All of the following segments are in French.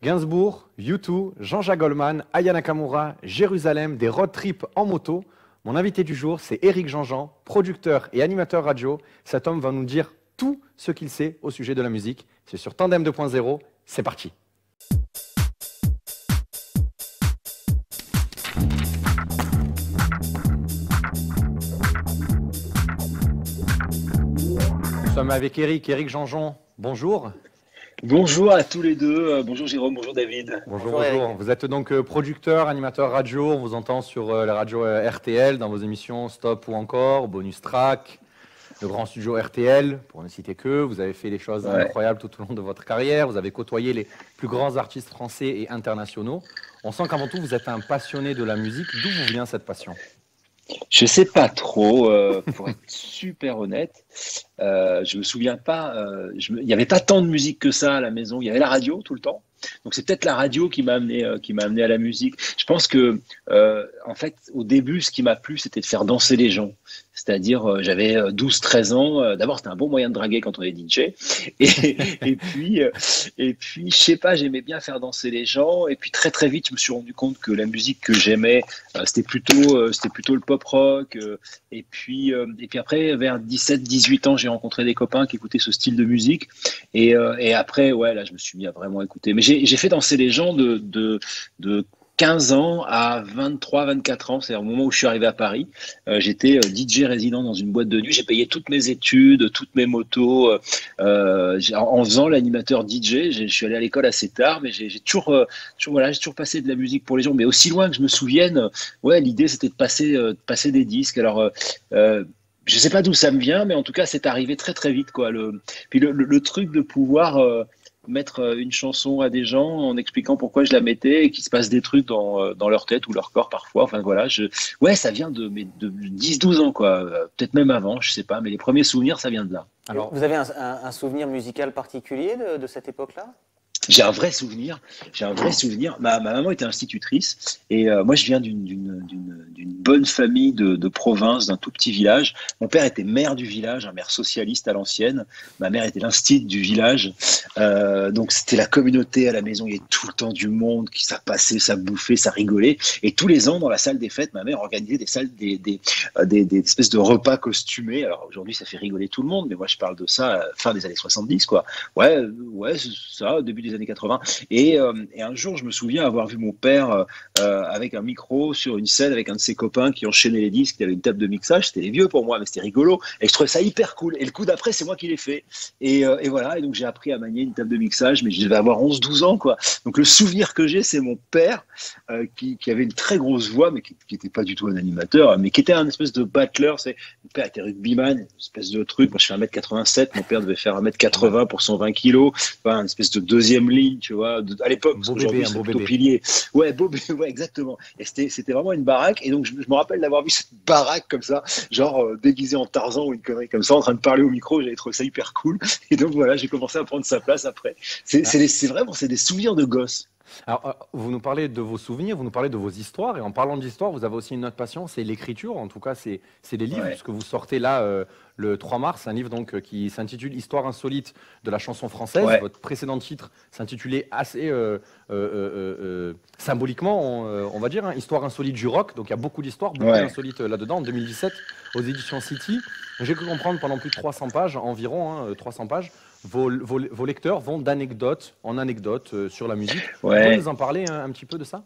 Gainsbourg, U2, Jean-Jacques Goldman, Aya Nakamura, Jérusalem, des road trips en moto. Mon invité du jour, c'est Éric Jean-Jean, producteur et animateur radio. Cet homme va nous dire tout ce qu'il sait au sujet de la musique. C'est sur Tandem 2.0, c'est parti. Nous sommes avec Éric Jean-Jean, bonjour. Bonjour à tous les deux, bonjour Jérôme, bonjour David. Bonjour. Vous êtes donc producteur, animateur radio, on vous entend sur la radio RTL dans vos émissions Stop ou encore, Bonus Track, le grand studio RTL, pour ne citer que. Vous avez fait des choses incroyables tout au long de votre carrière, vous avez côtoyé les plus grands artistes français et internationaux. On sent qu'avant tout vous êtes un passionné de la musique. D'où vous vient cette passion ? Je sais pas trop, pour être super honnête. Je me souviens pas. Il n'y avait pas tant de musique que ça à la maison. Il y avait la radio tout le temps. Donc c'est peut-être la radio qui m'a amené à la musique. Je pense que en fait au début ce qui m'a plu c'était de faire danser les gens. C'est-à-dire j'avais 12-13 ans. D'abord c'était un bon moyen de draguer quand on est DJ. Et puis je sais pas, j'aimais bien faire danser les gens. Et puis très très vite je me suis rendu compte que la musique que j'aimais c'était plutôt le pop rock. Et puis après vers 17-18 ans j'ai rencontré des copains qui écoutaient ce style de musique. Et après là je me suis mis à vraiment écouter. Mais j'ai fait danser les gens de 15 ans à 23-24 ans, c'est-à-dire au moment où je suis arrivé à Paris. J'étais DJ résident dans une boîte de nuit, j'ai payé toutes mes études, toutes mes motos, en faisant l'animateur DJ. Je suis allé à l'école assez tard, mais j'ai toujours passé de la musique pour les gens, mais aussi loin que je me souvienne, l'idée c'était de passer des disques. Alors, je sais pas d'où ça me vient, mais en tout cas, c'est arrivé très très vite, quoi. Puis le truc de pouvoir mettre une chanson à des gens en expliquant pourquoi je la mettais et qu'il se passe des trucs dans leur tête ou leur corps parfois. Enfin voilà, ça vient de 10-12 ans, quoi. Peut-être même avant, je sais pas, mais les premiers souvenirs, ça vient de là. Alors, vous avez un souvenir musical particulier de cette époque-là ? J'ai un vrai souvenir. Ma maman était institutrice et moi je viens d'une bonne famille de province, d'un tout petit village. Mon père était maire du village, un maire socialiste à l'ancienne. Ma mère était l'instit du village. Donc c'était la communauté à la maison. Il y avait tout le temps du monde, ça passait, ça bouffait, ça rigolait. Et tous les ans dans la salle des fêtes, ma mère organisait des espèces de repas costumés. Alors aujourd'hui ça fait rigoler tout le monde, mais moi je parle de ça fin des années 70, quoi. Ouais, c'est ça, début des années 80. Et un jour, je me souviens avoir vu mon père avec un micro sur une scène avec un de ses copains qui enchaînait les disques. Il y avait une table de mixage. C'était les vieux pour moi, mais c'était rigolo. Et je trouvais ça hyper cool. Et le coup d'après, c'est moi qui l'ai fait. Et voilà. Et donc, j'ai appris à manier une table de mixage, mais je devais avoir 11-12 ans, quoi. Donc, le souvenir que j'ai, c'est mon père qui avait une très grosse voix, mais qui n'était pas du tout un animateur, mais qui était un espèce de battler. Mon père était rugbyman, une espèce de truc. Moi, je fais 1m87. Mon père devait faire 1m80 pour 120 kilos. Enfin, une espèce de deuxième ligne, tu vois, à l'époque, parce qu'aujourd'hui c'est plutôt pilier. Ouais, exactement. Et c'était vraiment une baraque. Et donc je me rappelle d'avoir vu cette baraque comme ça, genre déguisé en Tarzan ou une connerie comme ça, en train de parler au micro. J'avais trouvé ça hyper cool. Et donc voilà, j'ai commencé à prendre sa place après. C'est des souvenirs de gosse. Alors, vous nous parlez de vos souvenirs, vous nous parlez de vos histoires, et en parlant d'histoire, vous avez aussi une autre passion, c'est l'écriture. En tout cas, c'est les livres, puisque vous sortez là le 3 mars, un livre donc qui s'intitule Histoire insolite de la chanson française. Votre précédent titre s'intitulait assez symboliquement, on va dire, Histoire insolite du rock. Donc il y a beaucoup d'histoires, beaucoup d'insolites là-dedans. En 2017, aux éditions City, j'ai pu comprendre pendant plus de 300 pages, environ 300 pages, vos lecteurs vont d'anecdote en anecdote sur la musique. Vous pouvez nous en parler un petit peu de ça ?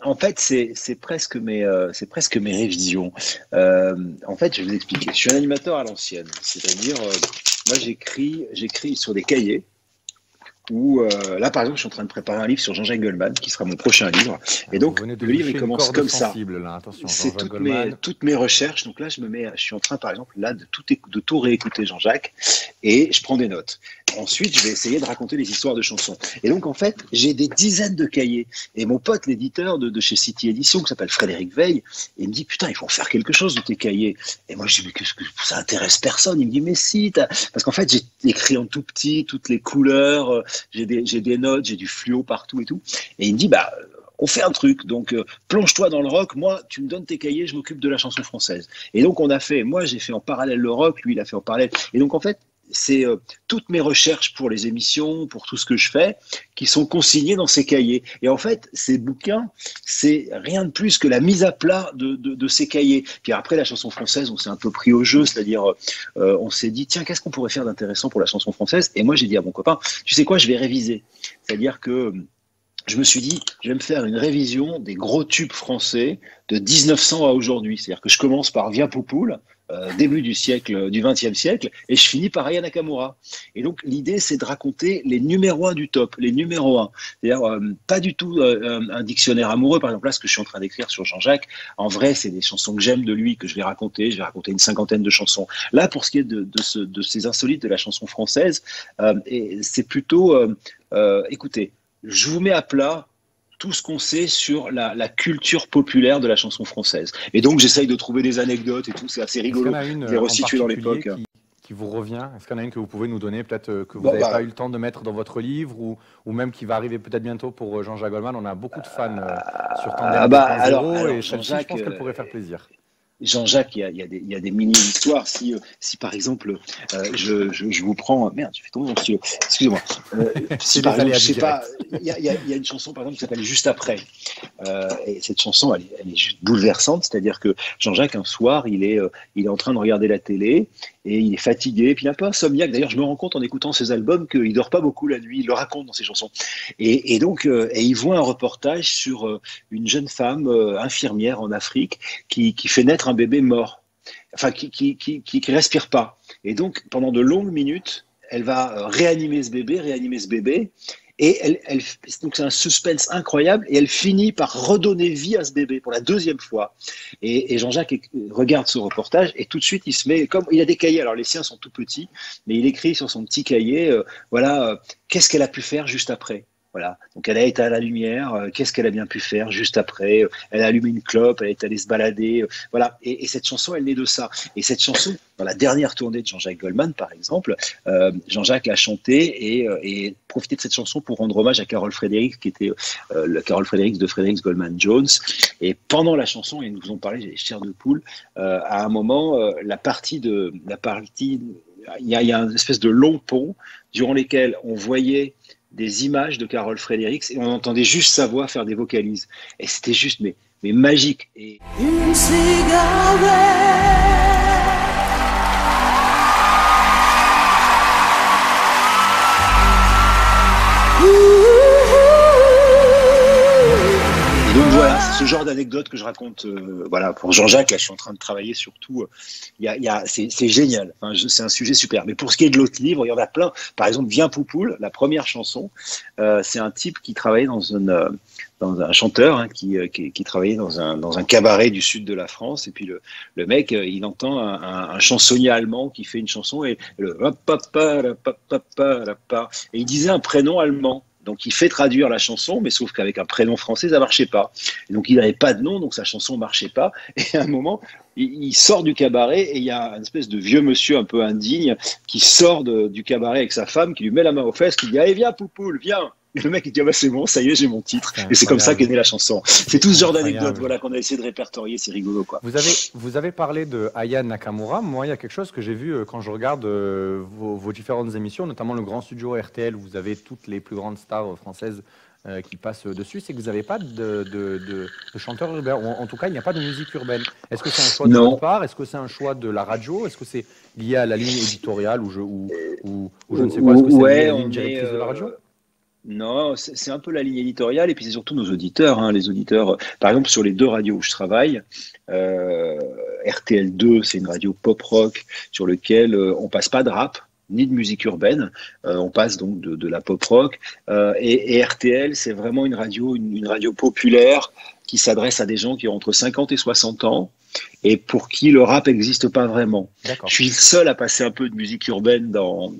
En fait, c'est presque mes révisions. En fait, je vais vous expliquer. Je suis un animateur à l'ancienne, c'est-à-dire, moi, j'écris sur des cahiers. Où là, par exemple, je suis en train de préparer un livre sur Jean-Jacques Goldman, qui sera mon prochain livre. Et donc, le livre, il commence comme ça. C'est toutes mes recherches. Donc là, je suis en train, par exemple, là, de tout réécouter Jean-Jacques, et je prends des notes. Ensuite, je vais essayer de raconter les histoires de chansons. Et donc, en fait, j'ai des dizaines de cahiers. Et mon pote, l'éditeur de chez City Édition, qui s'appelle Frédéric Veil, il me dit, putain, il faut en faire quelque chose de tes cahiers. Et moi, je dis, mais qu'est-ce que ça intéresse personne? Il me dit, mais si, parce qu'en fait, j'ai écrit en tout petit, toutes les couleurs, j'ai des notes, j'ai du fluo partout et tout. Et il me dit, on fait un truc, donc plonge-toi dans le rock, moi tu me donnes tes cahiers, je m'occupe de la chanson française. Et donc moi j'ai fait en parallèle le rock, lui il a fait en parallèle. Et donc en fait, c'est toutes mes recherches pour les émissions, pour tout ce que je fais, qui sont consignées dans ces cahiers. Et en fait, ces bouquins, c'est rien de plus que la mise à plat de ces cahiers. Puis après, la chanson française, on s'est un peu pris au jeu, c'est-à-dire on s'est dit, tiens, qu'est-ce qu'on pourrait faire d'intéressant pour la chanson française? Et moi, j'ai dit à mon copain, tu sais quoi, je vais réviser. C'est-à-dire que je me suis dit, je vais me faire une révision des gros tubes français de 1900 à aujourd'hui. C'est-à-dire que je commence par Viens Poupoule, début du XXe siècle, et je finis par Aya Nakamura. Et donc, l'idée, c'est de raconter les numéros 1 du top, les numéros 1. C'est-à-dire, pas du tout un dictionnaire amoureux. Par exemple, là, ce que je suis en train d'écrire sur Jean-Jacques, en vrai, c'est des chansons que j'aime de lui, que je vais raconter. Je vais raconter une cinquantaine de chansons. Là, pour ce qui est de ces insolites de la chanson française, c'est plutôt, écoutez, je vous mets à plat tout ce qu'on sait sur la culture populaire de la chanson française. Et donc, j'essaye de trouver des anecdotes et tout, c'est assez rigolo. Est-ce qu'il y en a une de les resituer dans l'époque. qui vous revient? Est-ce qu'il y en a une que vous pouvez nous donner, peut-être que vous n'avez pas eu le temps de mettre dans votre livre, ou même qui va arriver peut-être bientôt pour Jean-Jacques Goldman? On a beaucoup de fans sur Tandem 2.0, et celle-ci, je pense qu'elle pourrait faire plaisir. Jean-Jacques, il y a des mini-histoires. Si par exemple, je vous prends... Merde, tu fais tomber mon stylo. Excusez-moi. Si par exemple, je sais pas, il y a une chanson, par exemple, qui s'appelle Juste après. Et cette chanson, elle est juste bouleversante. C'est-à-dire que Jean-Jacques, un soir, il est en train de regarder la télé et il est fatigué, puis il est un peu insomniaque. D'ailleurs, je me rends compte en écoutant ses albums qu'il dort pas beaucoup la nuit. Il le raconte dans ses chansons. Et donc, il voit un reportage sur une jeune femme infirmière en Afrique qui fait naître un bébé mort, enfin qui respire pas. Et donc, pendant de longues minutes, elle va réanimer ce bébé, et donc c'est un suspense incroyable, et elle finit par redonner vie à ce bébé pour la deuxième fois. Et Jean-Jacques regarde ce reportage, et tout de suite, il se met, comme il a des cahiers, alors les siens sont tout petits, mais il écrit sur son petit cahier, qu'est-ce qu'elle a pu faire juste après. Voilà. Donc elle a été à la lumière, qu'est-ce qu'elle a bien pu faire juste après? Elle a allumé une clope, elle est allée se balader, voilà. Et cette chanson, elle naît de ça. Et cette chanson, dans la dernière tournée de Jean-Jacques Goldman, par exemple, Jean-Jacques l'a chantée et profité de cette chanson pour rendre hommage à Carole Fredericks, qui était la Carole Fredericks de Fredericks Goldman Jones. Et pendant la chanson, et nous vous en parlé, j'ai les chairs de poule, à un moment, il y a une espèce de long pont durant lesquels on voyait des images de Carole Fredericks et on entendait juste sa voix faire des vocalises. Et c'était juste mais magique. Et... Une cigarette. Donc voilà, c'est ce genre d'anecdote que je raconte. Voilà, pour Jean-Jacques, là, je suis en train de travailler sur tout. C'est génial. Enfin, c'est un sujet super. Mais pour ce qui est de l'autre livre, il y en a plein. Par exemple, Viens Poupoule, la première chanson, c'est un type qui travaillait dans un chanteur hein, qui travaillait dans un cabaret du sud de la France. Et puis le mec, il entend un chansonnier allemand qui fait une chanson et et il disait un prénom allemand. Donc il fait traduire la chanson, mais sauf qu'avec un prénom français, ça marchait pas. Et donc il n'avait pas de nom, donc sa chanson marchait pas. Et à un moment, il sort du cabaret et il y a une espèce de vieux monsieur un peu indigne qui sort du cabaret avec sa femme, qui lui met la main aux fesses, qui dit « Allez, viens, Poupoule, viens !» Et le mec, il dit, ah bah c'est bon, ça y est, j'ai mon titre. Et c'est comme ça qu'est née la chanson. C'est tout ce genre d'anecdotes voilà, qu'on a essayé de répertorier, c'est rigolo. Quoi. Vous avez parlé de Aya Nakamura. Moi, il y a quelque chose que j'ai vu quand je regarde vos différentes émissions, notamment le Grand Studio RTL, où vous avez toutes les plus grandes stars françaises qui passent dessus, c'est que vous n'avez pas de chanteurs urbains. En tout cas, il n'y a pas de musique urbaine. Est-ce que c'est un choix de votre part? Est-ce que c'est un choix de la radio? Est-ce que c'est lié à la ligne éditoriale ou je ne sais quoi? Est-ce que c'est lié à la ligne directrice de la radio? Non, c'est un peu la ligne éditoriale et puis c'est surtout nos auditeurs. Hein, les auditeurs, par exemple, sur les deux radios où je travaille, RTL2, c'est une radio pop-rock sur lequel on passe pas de rap ni de musique urbaine, on passe donc de la pop-rock. Et RTL, c'est vraiment une radio populaire qui s'adresse à des gens qui ont entre 50 et 60 ans et pour qui le rap n'existe pas vraiment. Je suis le seul à passer un peu de musique urbaine dans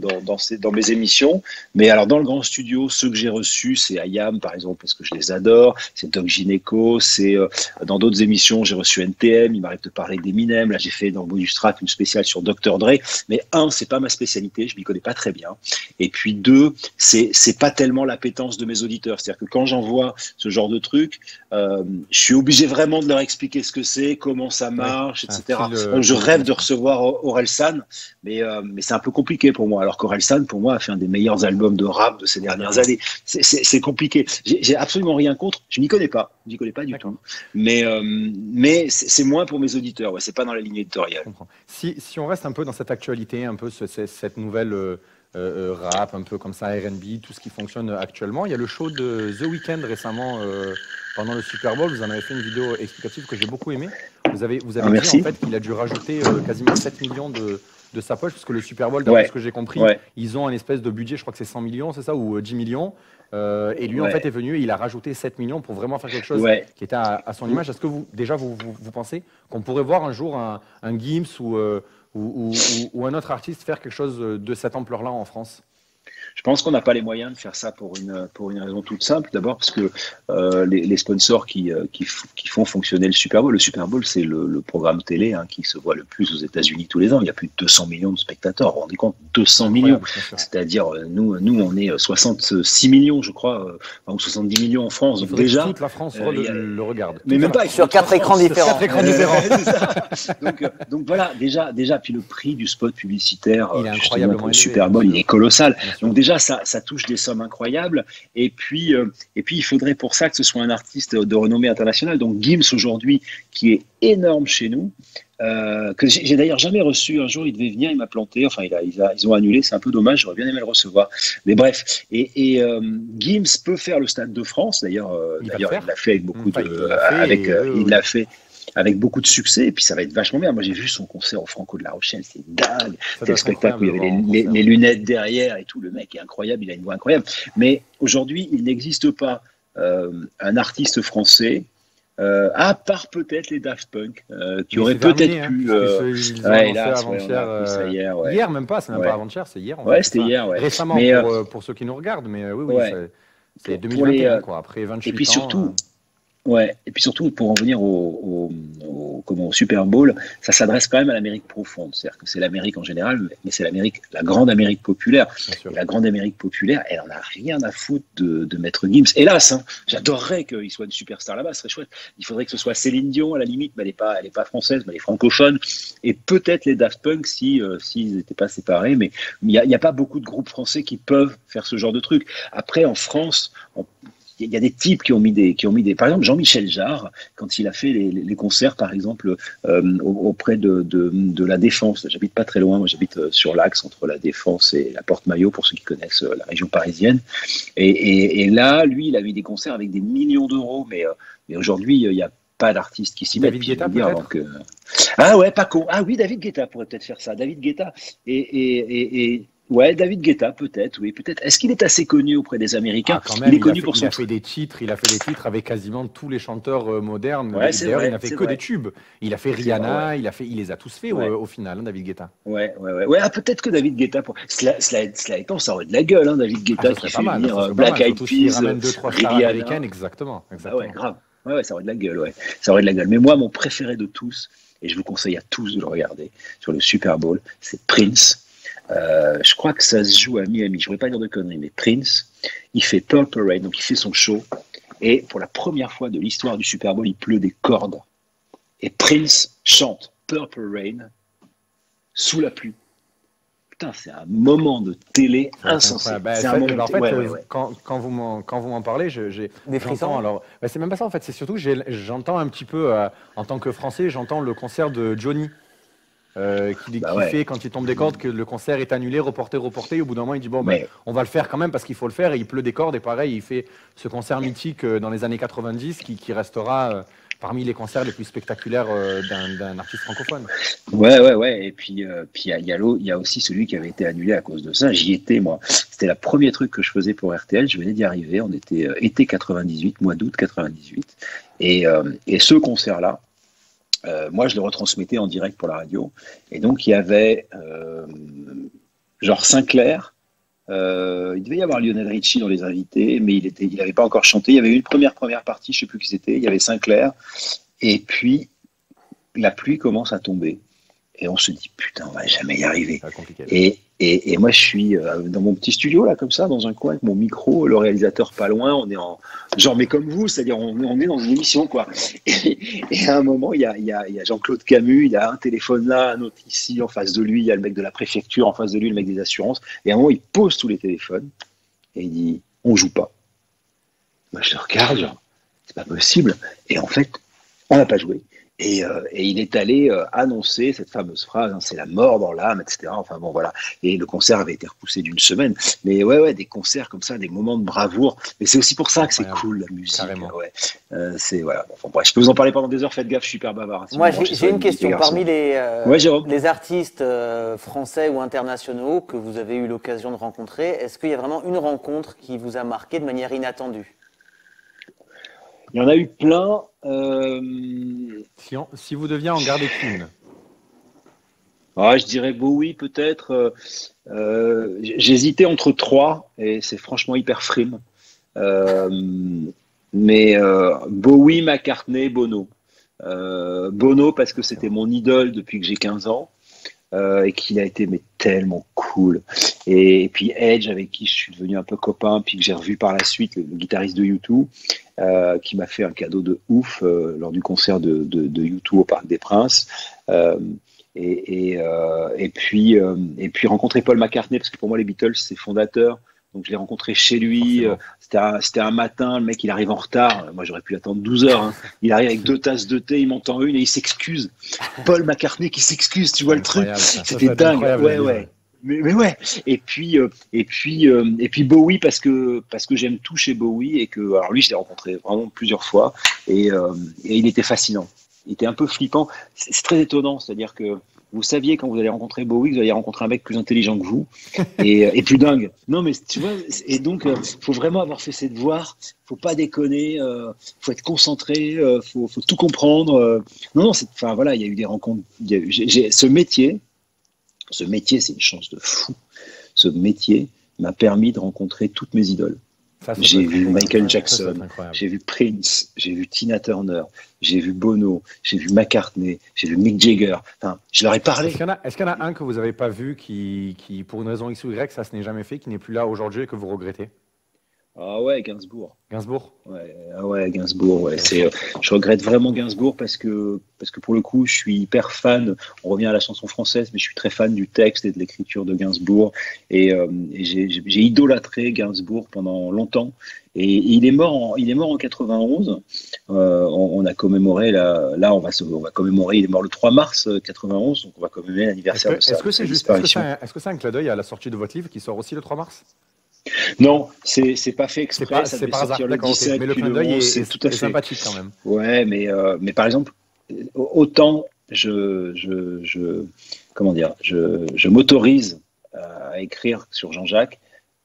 mes émissions, mais alors dans le Grand Studio, ceux que j'ai reçus, c'est IAM par exemple, parce que je les adore, c'est Doc Gineco, c'est dans d'autres émissions, j'ai reçu NTM, il m'arrive de parler d'Eminem, là j'ai fait dans Bonus Track une spéciale sur Dr. Dre, mais un, c'est pas ma spécialité, je m'y connais pas très bien, et puis deux, c'est pas tellement l'appétence de mes auditeurs, c'est-à-dire que quand j'envoie ce genre de truc, je suis obligé vraiment de leur expliquer ce que c'est, comment ça ça marche, c'est un etc. style, Donc, je rêve de complètement. recevoir Orelsan, mais c'est un peu compliqué pour moi. Alors qu'Orelsan, pour moi, a fait un des meilleurs albums de rap de ces dernières années. C'est compliqué. J'ai absolument rien contre. Je n'y connais pas. Je n'y connais pas du D'accord. tout. Mais c'est moins pour mes auditeurs. Ouais, c'est pas dans la ligne Je éditoriale. comprends. Si on reste un peu dans cette actualité, un peu cette nouvelle rap, un peu comme ça, R&B, tout ce qui fonctionne actuellement, il y a le show de The Weeknd récemment pendant le Super Bowl. Vous en avez fait une vidéo explicative que j'ai beaucoup aimée. Vous Ah, avez dit en merci. fait qu'il a dû rajouter quasiment 7 millions de sa poche, parce que le Super Bowl, d'après ce Ouais, que j'ai compris, ouais, ils ont un espèce de budget, je crois que c'est 100 millions, c'est ça, ou 10 millions. Et lui, en fait, ouais, est venu et il a rajouté 7 millions pour vraiment faire quelque chose ouais. qui était à son image. Est-ce que vous pensez qu'on pourrait voir un jour un Gims ou un autre artiste faire quelque chose de cette ampleur-là en France? Je pense qu'on n'a pas les moyens de faire ça pour une raison toute simple. D'abord parce que les sponsors qui font fonctionner le Super Bowl, c'est le programme télé qui se voit le plus aux États-Unis tous les ans. Il y a plus de 200 millions de spectateurs. Vous vous rendez compte, 200 millions. Incroyable, bien sûr. C'est-à-dire, nous, on est 66 millions, je crois, ou 70 millions en France. Il Donc faudrait que déjà, toute la France il y a- le regarde. mais Toute même la pas, il France. faut Sur 4 écrans différents. 4 écrans différents. c'est ça. Donc voilà, déjà, puis le prix du spot publicitaire, Il est justement incroyablement pour le élevé, Super bien Bowl, sûr. il est colossal. Bien sûr. Donc déjà, ça touche des sommes incroyables. Et puis, il faudrait pour ça que ce soit un artiste de renommée internationale. Donc Gims aujourd'hui, qui est énorme chez nous, que j'ai d'ailleurs jamais reçu. Un jour, il devait venir, il m'a planté. Enfin, ils ont annulé. C'est un peu dommage. J'aurais bien aimé le recevoir. Mais bref. Gims peut faire le Stade de France. D'ailleurs, Il va le faire. il l'a fait avec beaucoup Enfin, de, il l'a fait. avec, Et, oui, il oui. l'a fait avec beaucoup de succès, et puis ça va être vachement bien. Moi, j'ai vu son concert au Franco de La Rochelle, c'est dingue. Ça C'était doit le être spectacle où il y incroyable de avait voir en concert. les lunettes derrière et tout. Le mec est incroyable, il a une voix incroyable. Mais aujourd'hui, il n'existe pas un artiste français, à part peut-être les Daft Punk, qui Mais auraient c'est terminé, peut-être hein, pu. ils ont Ouais, annoncé hélas, ouais, on a avant-hier. appris ça hier. Ouais, Hier, même pas, c'est même pas ouais. avant-hier, c'est hier en Ouais, fait. C'est c'était ça. hier, ouais. Récemment Mais pour ceux qui nous regardent, mais oui, oui, ouais, c'est pour les. 2021, quoi. Après Et puis 28 ans. surtout. Ouais, et puis surtout pour en venir au Super Bowl, ça s'adresse quand même à l'Amérique profonde. C'est-à-dire que c'est l'Amérique en général, mais c'est la grande Amérique populaire. Bien sûr. Et la grande Amérique populaire, elle en a rien à foutre de Maître Gims. Hélas, j'adorerais qu'il soit une superstar là-bas, ce serait chouette. Il faudrait que ce soit Céline Dion à la limite, mais elle est pas française, mais elle est francophone. Et peut-être les Daft Punk s'ils n'étaient pas séparés, mais il y a pas beaucoup de groupes français qui peuvent faire ce genre de truc. Après, en France, il y a des types qui ont mis des. Par exemple, Jean-Michel Jarre, quand il a fait les concerts, par exemple, auprès de la Défense. J'habite pas très loin, moi j'habite sur l'axe entre la Défense et la Porte-Maillot, pour ceux qui connaissent la région parisienne. Et là, lui, il a mis des concerts avec des millions d'euros, mais aujourd'hui, il n'y a pas d'artiste qui s'y met. David Guetta, peut-être. Ah ouais, pas con. Ah oui, David Guetta pourrait peut-être faire ça. David Guetta ouais, David Guetta, peut-être, oui, peut-être. Est-ce qu'il est assez connu auprès des Américains? Quand même, Il est connu pour il son. a fait des titres, il a fait des titres avec quasiment tous les chanteurs modernes. Ouais, c'est D'ailleurs, vrai, il n'a fait c'est que vrai. des tubes. Il a fait C'est vrai, Rihanna, ouais. il les a tous fait Ouais. au final, David Guetta. Ouais. Peut-être que David Guetta. Cela étant, ça aurait de la gueule, David Ah, Guetta ça qui serait fait pas mal. venir Ça serait pas Black mal, Eyed surtout s'il Peas, ramène 2-3 stars Rihanna. américaines, exactement. Ah ouais, grave. Ouais, ça aurait de la gueule, ouais. Ça aurait de la gueule. Mais moi, mon préféré de tous, et je vous conseille à tous de le regarder sur le Super Bowl, c'est Prince. Je crois que ça se joue à Miami. Je ne voudrais pas dire de conneries, mais Prince, il fait Purple Rain, donc il fait son show. Et pour la première fois de l'histoire du Super Bowl, il pleut des cordes. Et Prince chante Purple Rain sous la pluie. Putain, c'est un moment de télé insensé. C'est un moment en fait, ouais. quand vous m'en parlez, Des frissons. Alors, c'est même pas ça en fait. C'est surtout que j'entends un petit peu, en tant que Français, j'entends le concert de Johnny. Qui fait quand il tombe des cordes que le concert est annulé, reporté, et au bout d'un moment il dit on va le faire quand même parce qu'il faut le faire, et il pleut des cordes, et pareil il fait ce concert mythique dans les années 90 qui restera parmi les concerts les plus spectaculaires d'un artiste francophone. Ouais. Et puis il y a aussi celui qui avait été annulé à cause de ça. J'y étais, moi. C'était le premier truc que je faisais pour RTL. Je venais d'y arriver. On était été 98, mois d'août 98. Et ce concert-là, moi, je le retransmettais en direct pour la radio. Et donc, il y avait genre Sinclair. Il devait y avoir Lionel Richie dans les invités, mais il n'avait pas encore chanté. Il y avait eu une première partie, je ne sais plus qui c'était. Il y avait Sinclair. Et puis, la pluie commence à tomber. Et on se dit, putain, on va jamais y arriver. C'est compliqué. Et moi, je suis dans mon petit studio, là, comme ça, dans un coin, avec mon micro, le réalisateur pas loin. On est en genre, mais comme vous, c'est-à-dire, on est dans une émission, quoi. Et à un moment, il y a Jean-Claude Camus, il y a un téléphone là, un autre ici, en face de lui, il y a le mec de la préfecture, en face de lui, le mec des assurances. Et à un moment, il pose tous les téléphones et il dit, on joue pas. Moi, je le regarde, genre, c'est pas possible. Et en fait, on n'a pas joué. Et il est allé annoncer cette fameuse phrase, hein, c'est la mort dans l'âme, etc. Enfin bon, voilà. Et le concert avait été repoussé d'une semaine. Mais ouais, des concerts comme ça, des moments de bravoure. Mais c'est aussi pour ça que c'est cool, la musique. Ouais. C'est, voilà. Enfin, bref, je peux vous en parler pendant des heures, faites gaffe, je suis hyper bavard. Hein, moi, j'ai une question. Parmi les artistes français ou internationaux que vous avez eu l'occasion de rencontrer, est-ce qu'il y a vraiment une rencontre qui vous a marqué de manière inattendue? Il y en a eu plein. Si vous deviez en garder qu'une. Je dirais Bowie peut-être. J'hésitais entre 3 et c'est franchement hyper frime. Mais Bowie, McCartney, Bono. Bono parce que c'était mon idole depuis que j'ai 15 ans. Et qu'il a été tellement cool. Et puis Edge, avec qui je suis devenu un peu copain, puis que j'ai revu par la suite, le guitariste de U2, qui m'a fait un cadeau de ouf lors du concert de U2 au Parc des Princes. Et puis rencontrer Paul McCartney, parce que pour moi les Beatles c'est fondateur. Donc je l'ai rencontré chez lui, c'était un matin, le mec il arrive en retard, moi j'aurais pu l'attendre 12 heures, hein. Il arrive avec 2 tasses de thé, il monte en une et il s'excuse. Paul McCartney qui s'excuse, tu vois le truc, c'était dingue, ouais. Mais ouais, et puis Bowie parce que j'aime tout chez Bowie et que, alors lui je l'ai rencontré vraiment plusieurs fois et il était fascinant, il était un peu flippant, c'est très étonnant, c'est-à-dire que vous saviez quand vous allez rencontrer Bowie que vous allez rencontrer un mec plus intelligent que vous et plus dingue. Non mais tu vois, et donc faut vraiment avoir fait ses devoirs, faut pas déconner, faut être concentré, faut tout comprendre. Non, enfin voilà, il y a eu des rencontres. Ce métier, c'est une chance de fou. Ce métier m'a permis de rencontrer toutes mes idoles. J'ai vu Michael Jackson, j'ai vu Prince, j'ai vu Tina Turner, j'ai vu Bono, j'ai vu McCartney, j'ai vu Mick Jagger. Enfin, je leur ai parlé. Est-ce qu'il y en a un que vous n'avez pas vu qui, pour une raison X ou Y, ça se n'est jamais fait, qui n'est plus là aujourd'hui et que vous regrettez? Ah ouais, Gainsbourg. Gainsbourg. Ouais, Gainsbourg. Ouais. Je regrette vraiment Gainsbourg parce que pour le coup, je suis hyper fan. On revient à la chanson française, mais je suis très fan du texte et de l'écriture de Gainsbourg. Et j'ai idolâtré Gainsbourg pendant longtemps. Et il est mort en 91. On a commémoré là, on va commémorer. Il est mort le 3 mars 91, donc on va commémorer l'anniversaire de sa disparition. Est-ce que c'est un clin d'œil à la sortie de votre livre qui sort aussi le 3 mars? Non, c'est pas fait exprès. C'est par hasard. Le 17, mais le clin d'œil est tout à fait sympathique quand même. Ouais, mais par exemple, autant je m'autorise à écrire sur Jean-Jacques,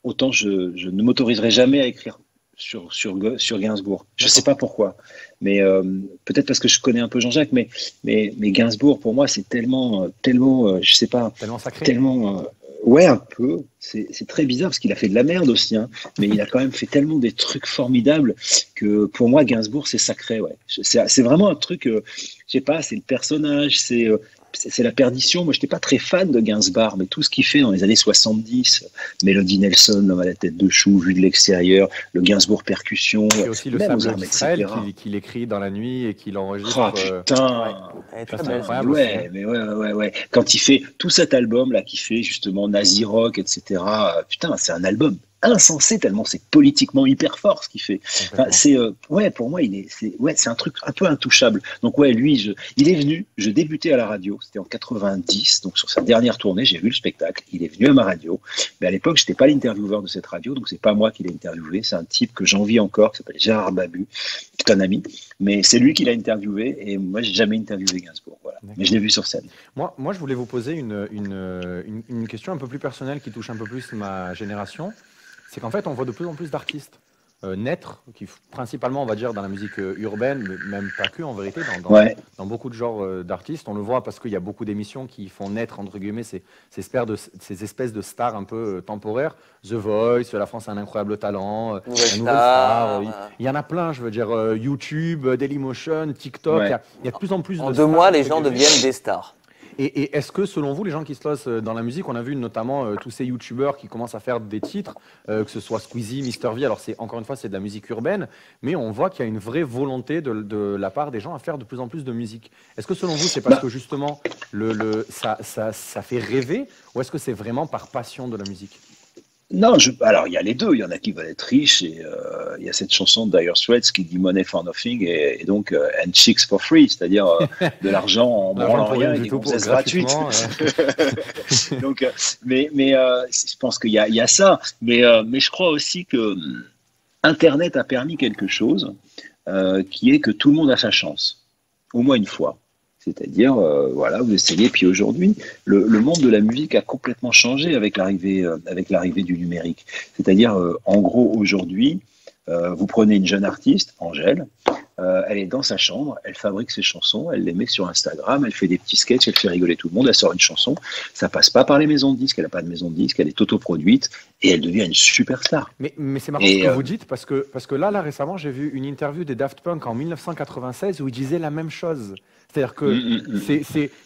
autant je ne m'autoriserai jamais à écrire sur Gainsbourg. Je sais pas pourquoi, mais peut-être parce que je connais un peu Jean-Jacques, mais Gainsbourg pour moi c'est tellement, je sais pas, tellement sacré. Tellement. Ouais, un peu. C'est très bizarre parce qu'il a fait de la merde aussi, hein. Mais il a quand même fait tellement des trucs formidables que pour moi, Gainsbourg, c'est sacré. Ouais. C'est vraiment un truc, je sais pas, c'est le personnage, c'est la perdition. Moi, je n'étais pas très fan de Gainsbourg, mais tout ce qu'il fait dans les années 70, Mélodie Nelson, L'homme à la tête de chou, Vue de l'extérieur, le Gainsbourg percussion, et aussi le Sable d'Israël qu'il écrit dans la nuit et qu'il enregistre. Oh putain, c'est incroyable. Ouais. Quand il fait tout cet album là, qui fait justement Nazi Rock, etc. Putain, c'est un album insensé tellement c'est politiquement hyper fort ce qu'il fait. Enfin, pour moi c'est un truc un peu intouchable. Donc ouais, lui il est venu, je débutais à la radio, c'était en 90, donc sur sa dernière tournée, j'ai vu le spectacle, il est venu à ma radio. Mais à l'époque, j'étais pas l'intervieweur de cette radio, donc c'est pas moi qui l'ai interviewé, c'est un type que j'envie encore qui s'appelle Gérard Babu, qui est un ami, mais c'est lui qui l'a interviewé et moi j'ai jamais interviewé Gainsbourg, voilà. Mais je l'ai vu sur scène. Moi je voulais vous poser une question un peu plus personnelle qui touche un peu plus ma génération. C'est qu'en fait, on voit de plus en plus d'artistes naître, qui principalement, on va dire, dans la musique urbaine, mais même pas que, en vérité, dans beaucoup de genres d'artistes. On le voit parce qu'il y a beaucoup d'émissions qui font naître, entre guillemets, ces espèces de stars un peu temporaires. The Voice, La France a un incroyable talent, La Nouvelle Star. Il y en a plein, je veux dire, YouTube, Dailymotion, TikTok. Il y a de plus en plus de stars. En 2 mois, les gens deviennent des stars. Et est-ce que, selon vous, les gens qui se lancent dans la musique, on a vu notamment tous ces youtubeurs qui commencent à faire des titres, que ce soit Squeezie, Mister V, alors encore une fois, c'est de la musique urbaine, mais on voit qu'il y a une vraie volonté de la part des gens à faire de plus en plus de musique. Est-ce que, selon vous, c'est parce que justement, ça fait rêver, ou est-ce que c'est vraiment par passion de la musique? Non, alors il y a les deux. Il y en a qui veulent être riches et il y a cette chanson de Dire Straits qui dit Money for nothing et donc and chicks for free, c'est-à-dire de l'argent en branlant rien et des gonzesses gratuites. Donc, je pense qu'il y a ça. Mais je crois aussi que Internet a permis quelque chose qui est que tout le monde a sa chance, au moins une fois. C'est-à-dire, voilà, vous essayez. Puis aujourd'hui, le monde de la musique a complètement changé avec l'arrivée du numérique. C'est-à-dire, en gros, aujourd'hui, vous prenez une jeune artiste, Angèle, elle est dans sa chambre, elle fabrique ses chansons, elle les met sur Instagram, elle fait des petits sketchs, elle fait rigoler tout le monde, elle sort une chanson. Ça passe pas par les maisons de disques, elle n'a pas de maison de disques, elle est autoproduite et elle devient une superstar. Mais c'est marrant ce que vous dites parce que là récemment, j'ai vu une interview des Daft Punk en 1996 où ils disaient la même chose. C'est-à-dire que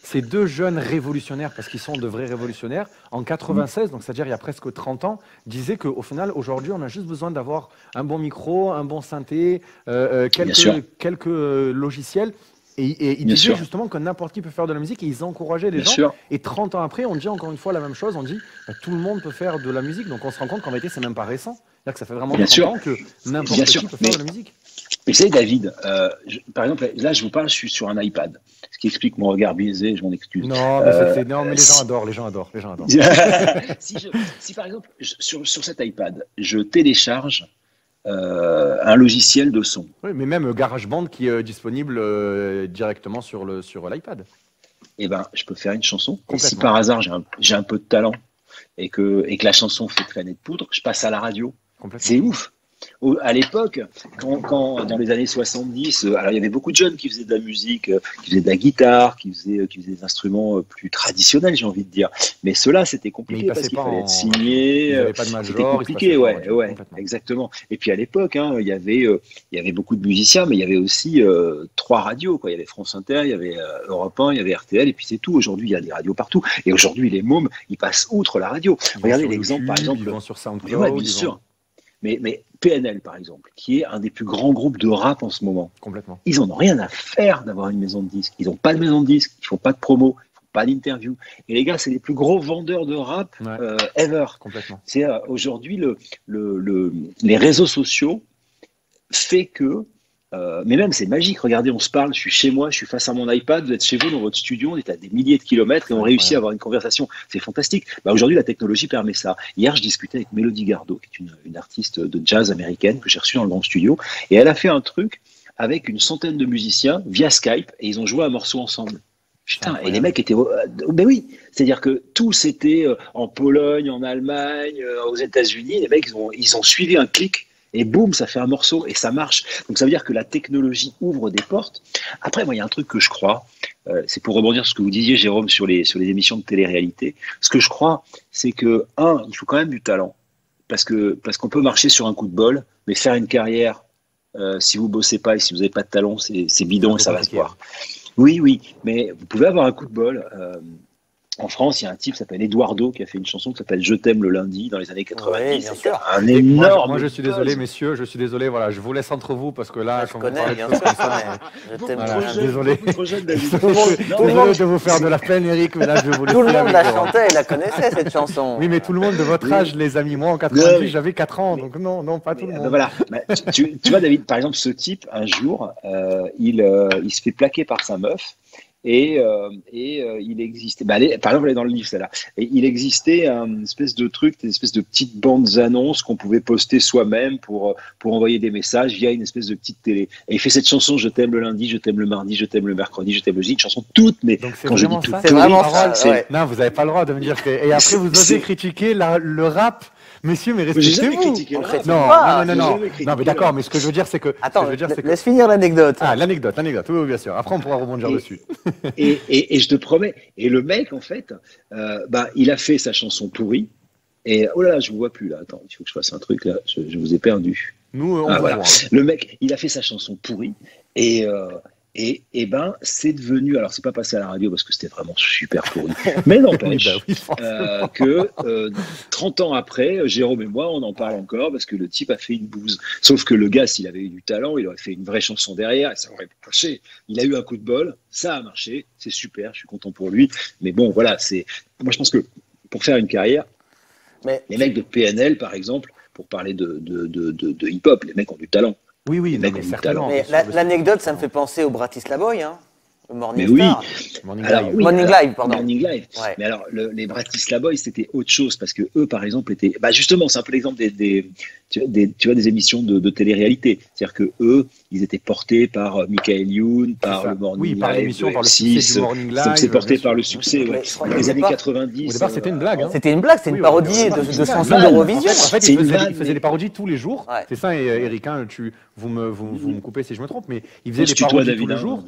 ces deux jeunes révolutionnaires, parce qu'ils sont de vrais révolutionnaires, en 96, donc c'est-à-dire il y a presque 30 ans, disaient qu'au final, aujourd'hui, on a juste besoin d'avoir un bon micro, un bon synthé, quelques logiciels. Et ils disaient justement que n'importe qui peut faire de la musique et ils encourageaient les gens. Et 30 ans après, on dit encore une fois la même chose, on dit tout le monde peut faire de la musique. Donc on se rend compte qu'en vérité, c'est même pas récent. C'est-à-dire que ça fait vraiment 30 ans que n'importe qui peut faire de la musique. Mais c'est David, par exemple, là je vous parle, je suis sur un iPad, ce qui explique mon regard biaisé, je m'en excuse. Non, mais les gens adorent, les gens adorent. Si par exemple, sur cet iPad, je télécharge un logiciel de son. Oui, mais même GarageBand qui est disponible directement sur l'iPad. Eh ben, je peux faire une chanson. Et si par hasard j'ai un peu de talent et que la chanson fait traîner de poudre, je passe à la radio. C'est ouf. À l'époque, quand dans les années 70, alors il y avait beaucoup de jeunes qui faisaient de la musique, qui faisaient de la guitare, qui faisaient des instruments plus traditionnels, j'ai envie de dire. Mais ceux-là, c'était compliqué parce qu'il fallait être signé. C'était compliqué, ouais, exactement. Et puis à l'époque, il y avait beaucoup de musiciens, mais il y avait aussi 3 radios, quoi. Il y avait France Inter, il y avait Europe 1, il y avait RTL, et puis c'est tout. Aujourd'hui, il y a des radios partout. Et aujourd'hui, les mômes, ils passent outre la radio. Regardez l'exemple, par exemple. Ils vont sur SoundCloud. Ouais, bien sûr. Mais PNL, par exemple, qui est un des plus grands groupes de rap en ce moment, complètement. Ils n'en ont rien à faire d'avoir une maison de disques. Ils n'ont pas de maison de disques, ils ne font pas de promo, ils ne font pas d'interview. Et les gars, c'est les plus gros vendeurs de rap ever. Complètement. C'est aujourd'hui les réseaux sociaux fait que mais même c'est magique, regardez, on se parle, je suis chez moi, je suis face à mon iPad, vous êtes chez vous dans votre studio, on est à des milliers de kilomètres et on réussit à avoir une conversation, c'est fantastique. Aujourd'hui la technologie permet ça. Hier je discutais avec Mélodie Gardot, qui est une artiste de jazz américaine que j'ai reçue dans le grand studio, et elle a fait un truc avec une centaine de musiciens via Skype et ils ont joué un morceau ensemble. Putain, et les mecs étaient... Ben oui, c'est-à-dire que tous étaient en Pologne, en Allemagne, aux États-Unis, les mecs ils ont suivi un clic. Et boum, ça fait un morceau et ça marche. Donc ça veut dire que la technologie ouvre des portes. Après, moi, il y a un truc que je crois, c'est pour rebondir sur ce que vous disiez, Jérôme, sur les émissions de télé-réalité. Ce que je crois, c'est que, il faut quand même du talent. Parce qu'on peut marcher sur un coup de bol, mais faire une carrière, si vous bossez pas et si vous n'avez pas de talent, c'est bidon et ça va se voir. Oui, mais vous pouvez avoir un coup de bol. En France, il y a un type qui s'appelle Eduardo qui a fait une chanson qui s'appelle Je t'aime le lundi dans les années 90. Bien sûr. Un énorme. Moi, je suis désolé, messieurs, je suis désolé. Voilà, je vous laisse entre vous parce que là, je connais bien sûr. Je t'aime désolé. Désolé de vous faire de la peine, Eric, mais là, je vais vous laisser. Tout le monde la chantait et la connaissait, cette chanson. Oui, mais tout le monde de votre âge, les amis. Moi, en 98, j'avais 4 ans, donc non, pas tout le monde. Voilà. Tu vois, David, par exemple, ce type, un jour, il se fait plaquer par sa meuf. Et il existait, par exemple, elle est dans le livre, celle-là. Et il existait une espèce de truc, une espèce de petites bandes annonces qu'on pouvait poster soi-même pour envoyer des messages via une espèce de petite télé. Et il fait cette chanson, je t'aime le lundi, je t'aime le mardi, je t'aime le mercredi, je t'aime le jeudi, une chanson toute, mais quand je dis toute, c'est vraiment ça. Non, vous n'avez pas le droit de me dire que. Et après, vous osez critiquer le rap. Messieurs, mais respectez-vous. Non, mais d'accord, mais ce que je veux dire, c'est que... Attends, laisse finir l'anecdote. Ah, l'anecdote, oui, bien sûr. Après, on pourra rebondir dessus. Et je te promets, et le mec, en fait, il a fait sa chanson pourrie, et oh là là, je vous vois plus, là, attends, il faut que je fasse un truc, là, je vous ai perdu. Nous, on voit. Le mec, il a fait sa chanson pourrie, et Et ben, c'est devenu, alors c'est pas passé à la radio parce que c'était vraiment super pourri, mais n'empêche que 30 ans après, Jérôme et moi, on en parle encore parce que le type a fait une bouse. Sauf que le gars, s'il avait eu du talent, il aurait fait une vraie chanson derrière et ça aurait marché. Il a eu un coup de bol, ça a marché, c'est super, je suis content pour lui. Mais bon, voilà, moi je pense que pour faire une carrière, les mecs de PNL, par exemple, pour parler de hip-hop, les mecs ont du talent. Oui, mais certainement. Mais l'anecdote, ça me fait penser au Bratislava Boy, hein. Le Morning Star. Morning Live, pardon. Morning Live. Ouais. Mais alors, les Bratislava Boys, c'était autre chose parce que eux, par exemple, étaient. Bah justement, c'est un peu l'exemple des émissions de télé-réalité. C'est-à-dire que eux, ils étaient portés par Michael Youn, par le Morning Live, par l'émission, par le succès du Morning Live. C'est porté par le succès. Ouais. Dans les années 90. Au départ, c'était une blague. Hein. C'était une blague, c'était une parodie de chansons d'Eurovision. En fait, ils faisaient des parodies tous les jours. Ouais. C'est ça, Eric. Hein, vous me coupez si je me trompe, mais ils faisaient des parodies tous les jours.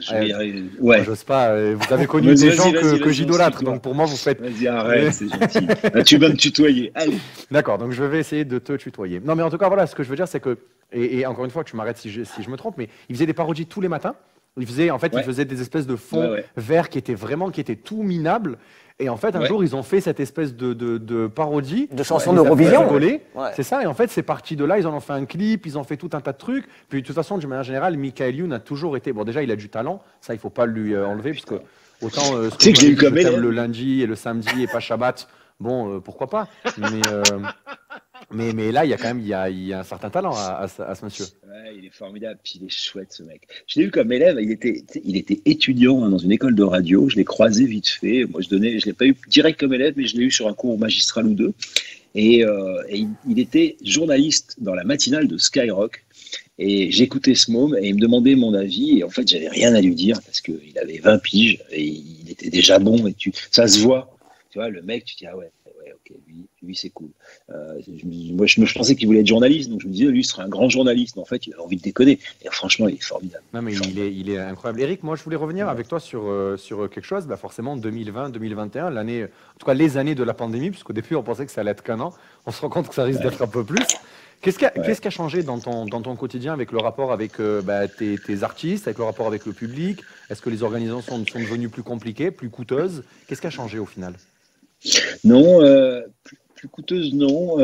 Ouais. J'ose pas. Vous avez connu des gens que j'idolâtre, donc pour moi, vous faites. Vas-y, arrête, c'est gentil. Tu vas me tutoyer. Allez. D'accord, donc je vais essayer de te tutoyer. Non, mais en tout cas, voilà, ce que je veux dire, c'est que, et encore une fois, tu m'arrêtes si je me trompe, mais ils faisaient des parodies tous les matins. Ils faisaient des espèces de fonds verts qui étaient tout minables. Et en fait, un jour, ils ont fait cette espèce de parodie. De chansons d'Eurovision. C'est ça. Et en fait, c'est parti de là. Ils en ont fait un clip, ils ont fait tout un tas de trucs. Puis, de toute façon, d'une manière générale, Michael Youn a toujours été. Bon, déjà, il a du talent. Ça, il ne faut pas lui enlever. Parce que autant que j'ai eu comme le lundi et le samedi et pas Shabbat, bon, pourquoi pas. Mais là, il y a quand même il y a un certain talent à ce monsieur. Ouais, il est formidable, puis il est chouette ce mec. Je l'ai eu comme élève, il était étudiant dans une école de radio, je l'ai croisé vite fait. Moi, je l'ai pas eu direct comme élève, mais je l'ai eu sur un cours magistral ou deux. Et il était journaliste dans la matinale de Skyrock. Et j'écoutais ce môme et il me demandait mon avis. Et en fait, j'avais rien à lui dire parce qu'il avait 20 piges et il était déjà bon. Et ça se voit. Tu vois, le mec, tu te dis, ah ouais, ok, lui c'est cool. Moi, je pensais qu'il voulait être journaliste, donc je me disais, lui, il serait un grand journaliste. Mais en fait, il a envie de déconner. Et franchement, il est formidable. Non, mais il est incroyable. Eric, moi, je voulais revenir avec toi sur quelque chose. Bah, forcément, 2020, 2021, l'année, en tout cas, les années de la pandémie, puisqu'au début, on pensait que ça allait être qu'un an. On se rend compte que ça risque d'être un peu plus. Qu'est-ce qui a changé dans ton quotidien avec le rapport avec tes artistes, avec le rapport avec le public? Est-ce que les organisations sont devenues plus compliquées, plus coûteuses? Qu'est-ce qui a changé au final? Non, plus coûteuse, non.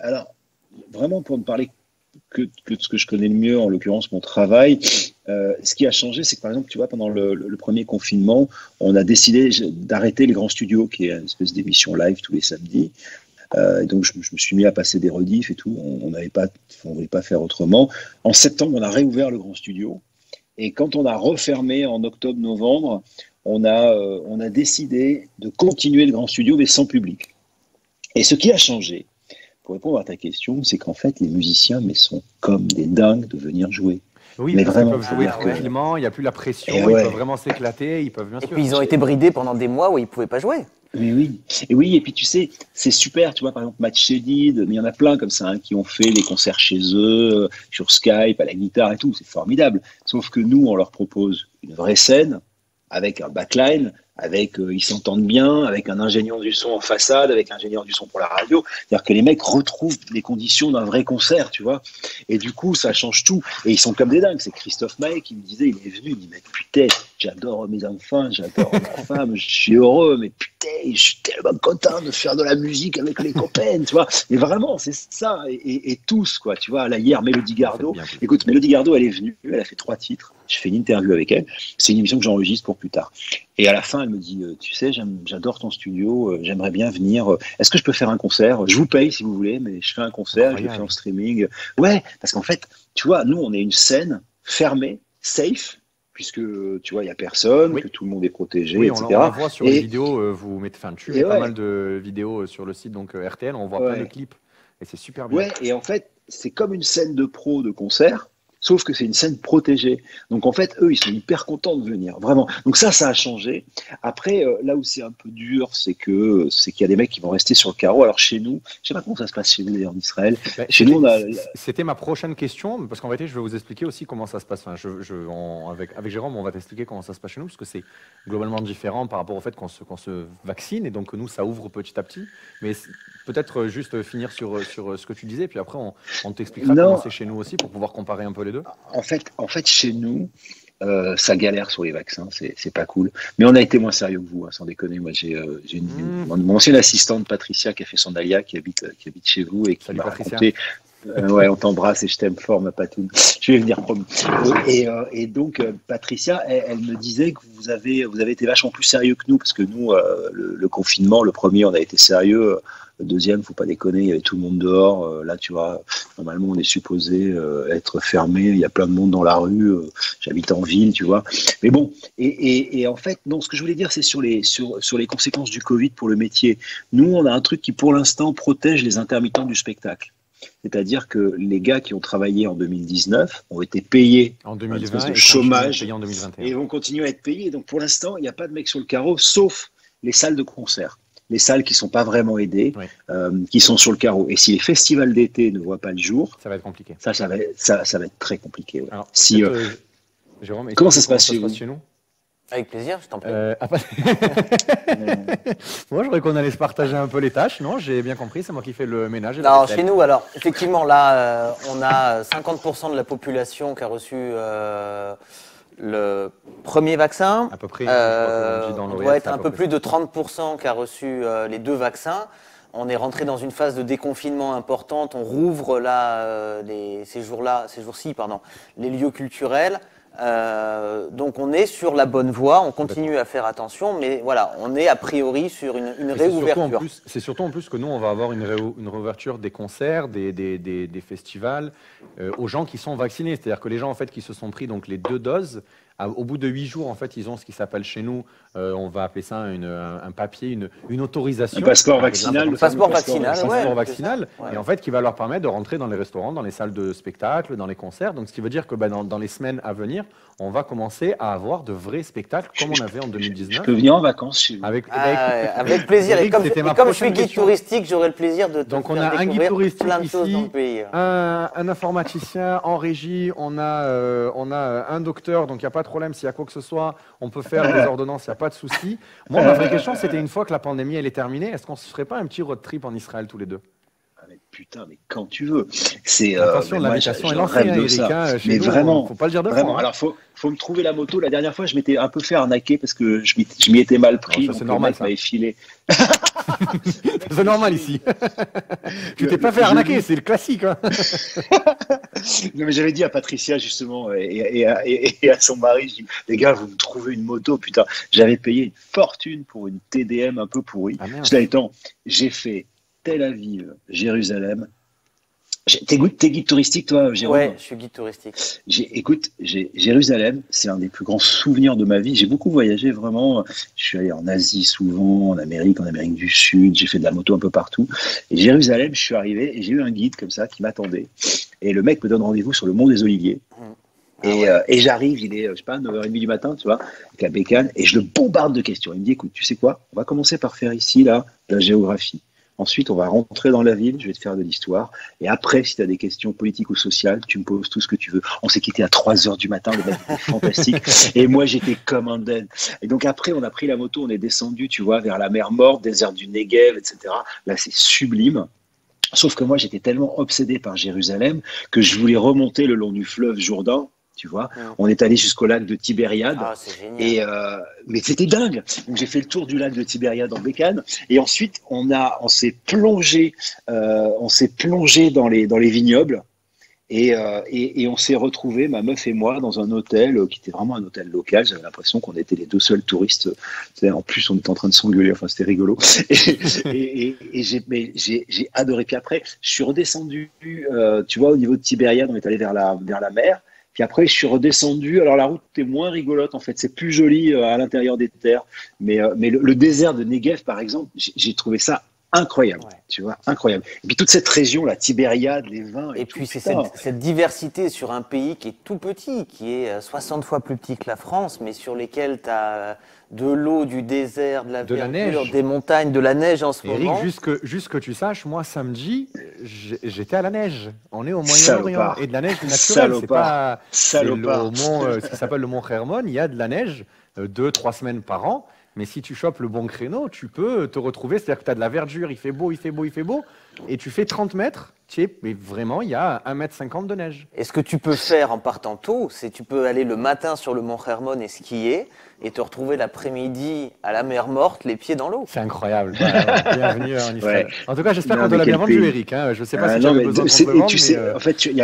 Alors, vraiment, pour ne parler que de ce que je connais le mieux, en l'occurrence mon travail, ce qui a changé, c'est que par exemple, tu vois, pendant le premier confinement, on a décidé d'arrêter les grands studios, qui est une espèce d'émission live tous les samedis. Donc, je me suis mis à passer des rediffs et tout. On voulait pas faire autrement. En septembre, on a réouvert le grand studio. Et quand on a refermé en octobre-novembre, on a décidé de continuer le grand studio, mais sans public. Et ce qui a changé, pour répondre à ta question, c'est qu'en fait, les musiciens sont comme des dingues de venir jouer. Oui, mais vraiment, ils peuvent jouer tranquillement, il n'y a plus la pression, ils peuvent vraiment s'éclater, ils peuvent bien sûr. Et puis ils ont été bridés pendant des mois où ils ne pouvaient pas jouer. Et puis tu sais, c'est super, tu vois, par exemple, Matt Shedid, mais il y en a plein comme ça, hein, qui ont fait des concerts chez eux, sur Skype, à la guitare et tout, c'est formidable. Sauf que nous, on leur propose une vraie scène, avec un backline, ils s'entendent bien, avec un ingénieur du son en façade, avec un ingénieur du son pour la radio. C'est-à-dire que les mecs retrouvent les conditions d'un vrai concert, tu vois. Et du coup, ça change tout. Et ils sont comme des dingues. C'est Christophe Maé qui me disait, il est venu, il dit, mais putain, j'adore mes enfants, j'adore ma femme, je suis heureux, mais putain, je suis tellement content de faire de la musique avec les copains, tu vois. Et vraiment, c'est ça. Et tous, quoi, tu vois. Là, hier, Mélodie Gardot. Écoute, Mélodie Gardot, elle est venue, elle a fait 3 titres. Je fais une interview avec elle. C'est une émission que j'enregistre pour plus tard. Et à la fin, elle me dit, tu sais, j'adore ton studio, j'aimerais bien venir. Est-ce que je peux faire un concert? Je vous paye si vous voulez, mais je fais un concert, je le fais en streaming. Ouais, parce qu'en fait, tu vois, nous, on est une scène fermée, safe, puisque, tu vois, il n'y a personne, que tout le monde est protégé, etc. On voit sur les vidéos, vous mettez, tu mets pas mal de vidéos sur le site, donc RTL, on voit plein de clips. Et c'est super bien. Ouais, et en fait, c'est comme une scène de pro de concert, sauf que c'est une scène protégée. Donc en fait, eux, ils sont hyper contents de venir, vraiment. Donc ça a changé. Après, là où c'est un peu dur, c'est qu'il y a des mecs qui vont rester sur le carreau. Alors chez nous, je sais pas comment ça se passe chez vous en Israël. Chez nous, c'était ma prochaine question, parce qu'en vérité, je vais vous expliquer aussi comment ça se passe. Enfin, avec Jérôme, on va t'expliquer comment ça se passe chez nous, parce que c'est globalement différent par rapport au fait qu'on se vaccine, et donc nous, ça ouvre petit à petit. Mais peut-être juste finir sur ce que tu disais, puis après, on t'expliquera comment c'est chez nous aussi, pour pouvoir comparer un peu les deux. En fait, chez nous, ça galère sur les vaccins, c'est pas cool. Mais on a été moins sérieux que vous, sans déconner. Moi, j'ai mon ancienne assistante Patricia qui a fait son alia, qui habite chez vous et qui m'a raconté. Ouais, on t'embrasse et je t'aime fort, ma patoune. Je vais venir promis. Et donc, Patricia, elle me disait que vous avez été vachement plus sérieux que nous, parce que nous, le confinement, le premier, on a été sérieux. Le deuxième, faut pas déconner, il y avait tout le monde dehors. Là, tu vois, normalement, on est supposé être fermé. Il y a plein de monde dans la rue. J'habite en ville, tu vois. Mais bon, et en fait, non, ce que je voulais dire, c'est sur les conséquences du Covid pour le métier. Nous, on a un truc qui, pour l'instant, protège les intermittents du spectacle. C'est-à-dire que les gars qui ont travaillé en 2019 ont été payés en 2020 de chômage en 2021. Et vont continuer à être payés. Donc, pour l'instant, il n'y a pas de mecs sur le carreau, sauf les salles de concert. Les salles qui ne sont pas vraiment aidées, qui sont sur le carreau. Et si les festivals d'été ne voient pas le jour, ça va être compliqué. Ça va être très compliqué. Ouais. Alors, Jérôme, comment ça se passe chez nous? Avec plaisir, je t'en prie. Moi, je croyais qu'on allait se partager un peu les tâches. Non, j'ai bien compris, c'est moi qui fais le ménage. Alors, chez nous, alors, effectivement, là, on a 50% de la population qui a reçu le premier vaccin. À peu près. On doit être un peu plus de 30% qui a reçu les 2 vaccins. On est rentré dans une phase de déconfinement importante. On rouvre là, ces jours-ci, les lieux culturels. Donc on est sur la bonne voie, on continue à faire attention, mais voilà, on est a priori sur une réouverture. C'est surtout en plus que nous, on va avoir une réouverture des concerts, des festivals, aux gens qui sont vaccinés. C'est-à-dire que les gens en fait qui se sont pris donc les 2 doses, au bout de 8 jours, en fait, ils ont ce qui s'appelle chez nous, on va appeler ça un papier, une autorisation. Un passeport vaccinal. Un passeport vaccinal. Et en fait, qui va leur permettre de rentrer dans les restaurants, dans les salles de spectacle, dans les concerts. Donc, ce qui veut dire que dans les semaines à venir, on va commencer à avoir de vrais spectacles comme on avait en 2019. Je peux venir en vacances chez vous. Avec plaisir. Eric, et comme je suis guide touristique, j'aurai le plaisir de te Donc, faire découvrir plein de choses dans le pays. Un informaticien en régie, on a un docteur, donc il n'y a pas de problème. S'il y a quoi que ce soit, on peut faire des ordonnances, il n'y a pas de souci. Moi, ma vraie question, c'était une fois que la pandémie elle est terminée, est-ce qu'on ne se ferait pas un petit road trip en Israël tous les 2? Putain, mais quand tu veux. Attention, l'invitation est lancée, Eric. Mais vraiment, faut pas le dire de vraiment. Alors, faut me trouver la moto. La dernière fois, je m'étais un peu fait arnaquer parce que je m'y étais mal pris. C'est normal, ça. M'avait filé. C'est normal ici. Tu t'es pas fait arnaquer, c'est le classique. Hein. Non, mais j'avais dit à Patricia justement et à son mari, je dis, les gars, vous me trouvez une moto, putain. J'avais payé une fortune pour une TDM un peu pourrie. Cela étant, j'ai fait Tel Aviv, Jérusalem. T'es guide touristique, toi, Jérôme? Ouais, je suis guide touristique. Écoute, Jérusalem, c'est un des plus grands souvenirs de ma vie. J'ai beaucoup voyagé, vraiment. Je suis allé en Asie souvent, en Amérique du Sud. J'ai fait de la moto un peu partout. Et Jérusalem, je suis arrivé et j'ai eu un guide comme ça qui m'attendait. Et le mec me donne rendez-vous sur le Mont des Oliviers. Et j'arrive, il est, je sais pas, 9h30 du matin, tu vois, avec la bécane, et je le bombarde de questions. Il me dit, écoute, tu sais quoi? On va commencer par faire ici, là, la géographie. Ensuite, on va rentrer dans la ville, je vais te faire de l'histoire. Et après, si tu as des questions politiques ou sociales, tu me poses tout ce que tu veux. On s'est quitté à 3h du matin, le mec était fantastique. Et moi, j'étais comme un dead. Et donc après, on a pris la moto, on est descendu, tu vois, vers la mer Morte, désert du Negev, etc. Là, c'est sublime. Sauf que moi, j'étais tellement obsédé par Jérusalem que je voulais remonter le long du fleuve Jourdain. Tu vois, on est allé jusqu'au lac de Tibériade. Ah, c'est génial. Mais c'était dingue. Donc j'ai fait le tour du lac de Tibériade en bécane et ensuite on s'est plongé dans les vignobles et on s'est retrouvés, ma meuf et moi, dans un hôtel qui était vraiment un hôtel local. J'avais l'impression qu'on était les 2 seuls touristes. En plus, on était en train de s'engueuler. Enfin, c'était rigolo. Et j'ai adoré. Puis après, je suis redescendu. Tu vois, au niveau de Tibériade, on est allé vers la mer. Puis après, je suis redescendu. Alors, la route est moins rigolote, en fait. C'est plus joli à l'intérieur des terres. Mais le désert de Negev, par exemple, j'ai trouvé ça incroyable. Ouais. Tu vois, incroyable. Et puis, toute cette région, la Tibériade, les vins. Et puis, c'est cette diversité sur un pays qui est tout petit, qui est 60 fois plus petit que la France, mais sur lesquels tu as de l'eau, du désert, de la verdure, des montagnes, de la neige en ce moment. Juste que tu saches, moi, samedi, j'étais à la neige. On est au Moyen-Orient. Et de la neige naturelle. C'est pas ce qui s'appelle le mont Hermon. Il y a de la neige 2-3 semaines par an. Mais si tu chopes le bon créneau, tu peux te retrouver. C'est-à-dire que tu as de la verdure, il fait beau. Et tu fais 30 mètres, mais vraiment, il y a 1,50 m de neige. Et ce que tu peux faire en partant tôt, c'est tu peux aller le matin sur le mont Hermon et skier et te retrouver l'après-midi à la mer Morte, les pieds dans l'eau. C'est incroyable. Bienvenue en Israël. Ouais. En tout cas, j'espère qu'on te l'a bien vendu, Eric. Hein. Je ne sais pas si tu avais besoin de te vendre, tu sais, en fait, il n'y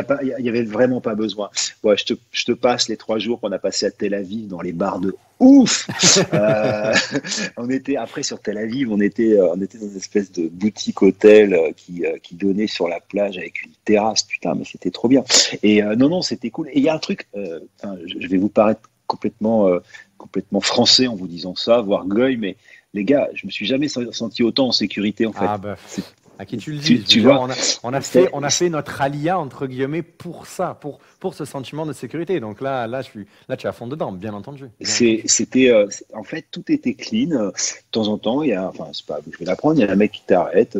avait vraiment pas besoin. Ouais, je te passe les 3 jours qu'on a passé à Tel Aviv dans les bars de ouf. On était après sur Tel Aviv, on était dans une espèce de boutique hôtel qui donnait sur la plage avec une terrasse. Putain, mais c'était trop bien. Et non, c'était cool. Et il y a un truc, je vais vous paraître complètement français en vous disant ça, voire goy, mais les gars, je me suis jamais senti autant en sécurité en fait. Ah bah, à qui tu le dis, tu vois, on a fait notre alia entre guillemets pour ça, pour ce sentiment de sécurité. Donc là tu es à fond dedans, bien entendu. C'était en fait tout était clean. De temps en temps, c'est pas, je vais l'apprendre, il y a un mec qui t'arrête.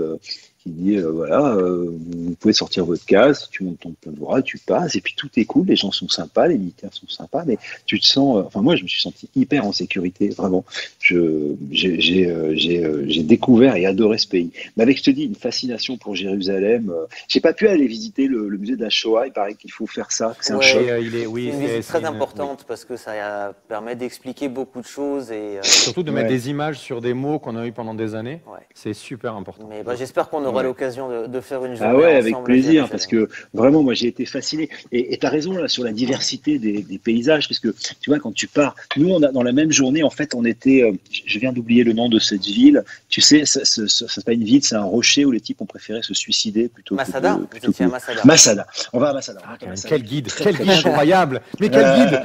Qui dit vous pouvez sortir votre case, tu montes ton plein droit, tu passes, et puis tout est cool, les gens sont sympas, les militaires sont sympas, mais tu te sens, moi je me suis senti hyper en sécurité, vraiment. J'ai découvert et adoré ce pays. Mais avec, je te dis, une fascination pour Jérusalem. J'ai pas pu aller visiter le musée de la Shoah, il paraît qu'il faut faire ça, que c'est un choc. C'est une visite très importante parce que ça permet d'expliquer beaucoup de choses et surtout de mettre des images sur des mots qu'on a eu pendant des années. C'est super important. Mais j'espère qu'on aura l'occasion de faire une journée ensemble. Avec plaisir, parce que vraiment, moi, j'ai été fasciné. Et tu as raison là sur la diversité des paysages, parce que tu vois, quand tu pars, nous, dans la même journée, en fait, on était, je viens d'oublier le nom de cette ville. Tu sais, c'est pas une ville, c'est un rocher où les types ont préféré se suicider plutôt Masada. que Masada. On va à Masada. Quel guide incroyable. Mais quel guide.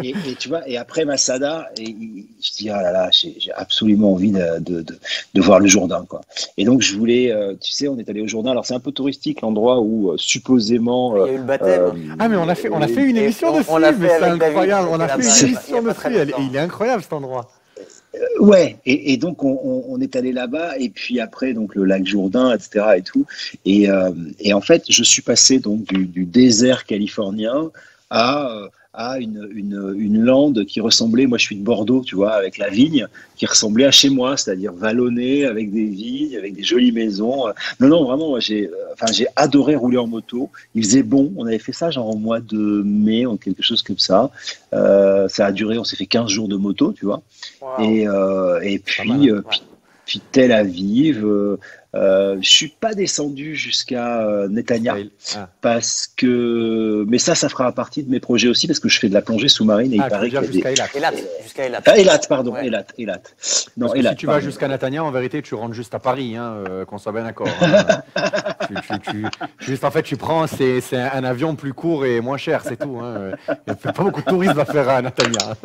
Et tu vois, et après Masada, je dis ah là là, j'ai absolument envie de voir le Jourdain, quoi. Et donc je voulais, tu sais, on est allé au Jourdain. Alors c'est un peu touristique l'endroit où supposément. Il y a eu le baptême. Mais on a fait une émission dessus. Mais c'est incroyable. On a fait une émission dessus. Il est incroyable cet endroit. Ouais, et donc on est allé là-bas, et puis après donc le lac Jourdain, etc. et tout. Et en fait, je suis passé donc du désert californien à une lande qui ressemblait, moi je suis de Bordeaux, tu vois, avec la vigne, qui ressemblait à chez moi, c'est-à-dire vallonnée, avec des vignes, avec des jolies maisons. Non, vraiment, moi, j'ai adoré rouler en moto. Il faisait bon, on avait fait ça genre au mois de mai, ou quelque chose comme ça. Ça a duré, on s'est fait 15 jours de moto, tu vois. Wow. Et puis Tel Aviv. Je suis pas descendu jusqu'à Netanya parce que, mais ça fera partie de mes projets aussi parce que je fais de la plongée sous-marine et il paraît qu'il y a jusqu'à Eilat. Eilat, pardon, ouais. Eilat. Non, Eilat, si tu vas jusqu'à Netanya, en vérité, tu rentres juste à Paris, qu'on soit bien d'accord. En fait, tu prends, c'est un avion plus court et moins cher, c'est tout. Il n'y a pas beaucoup de touristes à faire à Netanya.